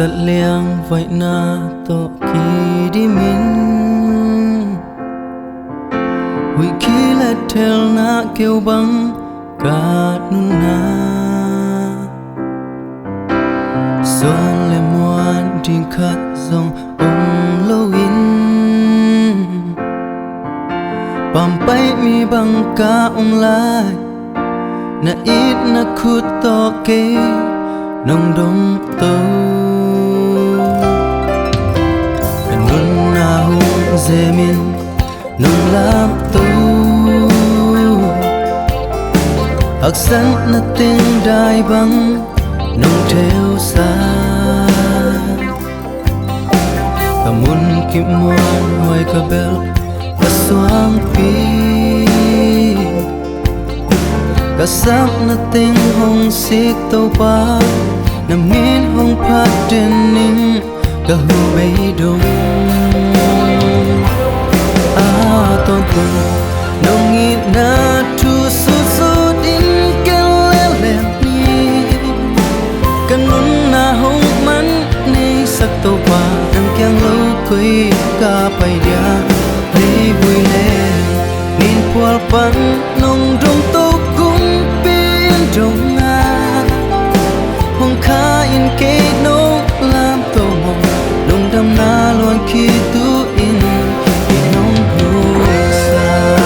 sat liang vai na to ki di min hui ki la tel na kêu bang ka nun na xuân lệ muan đình khát dòng ông lâu in bam bay mi bang ka ông lai na ít na khut to ke nông đông tâu nun na hung dê min nông lam tâu hắc sẵn na tiếng đai băng nông theo xa cả muốn kim muôn ngoài cả bel cả xoang pi cả sắc na tiếng hồng xích tàu ba nằm nghiến hồng phát trên ninh cả hồ bay đông tôn tu nông nghĩ na thu sút sút in cái lẽ lẽ ni cái nón na hồng mắn ni sắc tàu ba nằm kiang lâu quay cả bay dia đi vui lệ nhìn qua bắn nông trong tô cũng biến trong ngà hồng khá in cây nông làm tô mộng nông đâm na luôn khi tu in nông hú xa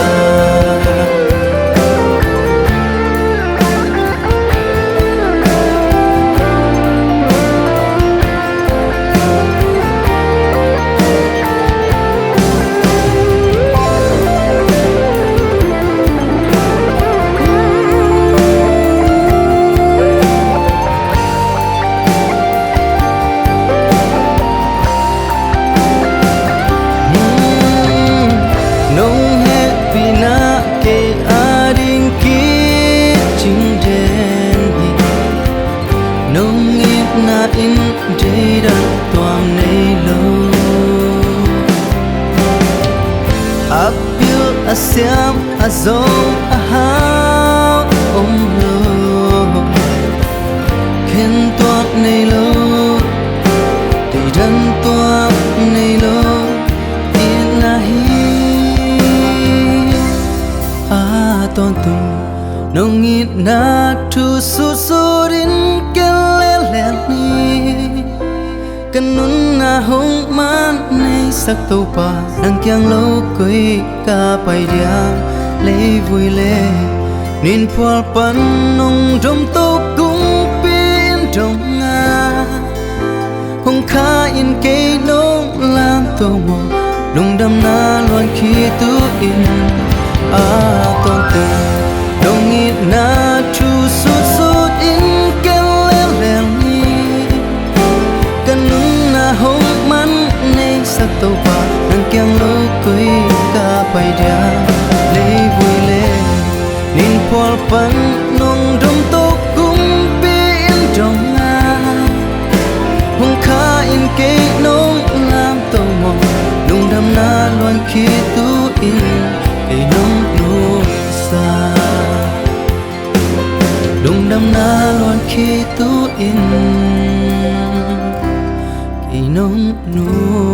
na in day dan tuam nei lo apil asyam azong aha lo khen tuam nei lo day dan tuam nei lo in na hi ton tu nong it na thu su su din kan nun na hong man nei sắc tàu pa nang kyang lâu koi ka pai dia lấy vui lệ nín phal pan nong trong tô cũng pin trong nga hong kha in cây nong làm tô mo lung đam na loan khi tu in ton tu dong it na chu sút sút in hong man nei sắc tàu ba nang kyang lâu koi ka pai dia lấy vui lệ nín phal pan nong trong tô cũng biến trong nga hong kha in cây nong làm tàu mong nung đam na loan khi tu in cây nong nu xa nung đam na loan khi tu in nông nô